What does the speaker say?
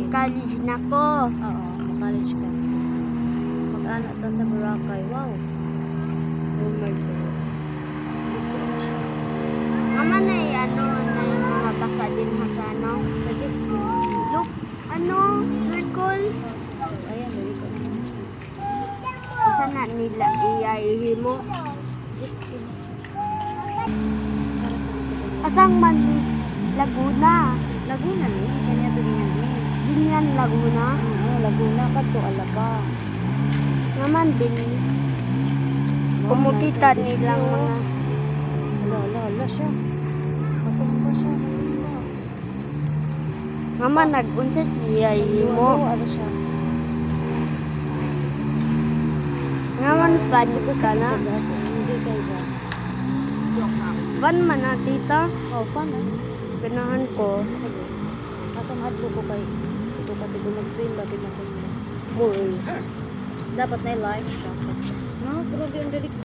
mag-college na ko. Oo, mag-college ka. Mag-ano to sa Boracay. Wow. Oh my God. Mama na ano na yung mga basa din ha sa ano. Sa jet ski. Look, ano, circle. Ayan, very good. Sana nila iyahihi mo. Jet ski. Asang man Laguna. Laguna ni, kanya binigyan ni. Binyan Laguna. Oo, Laguna ka to, Alaba. Naman din. Kumukita nilang mga Ala siya. Matumba siya, matumba. mama nag-unset iyahihi mo. Ano siya? Naman pa ko sana. Hindi kayo siya. Ban man na tita. Oh, fun ah. Ganahan ko. Kasang hadlo ko kay ito pati ko mag-swim batik na ko. Boy. Dapat na life. Dapat. No, pero di ang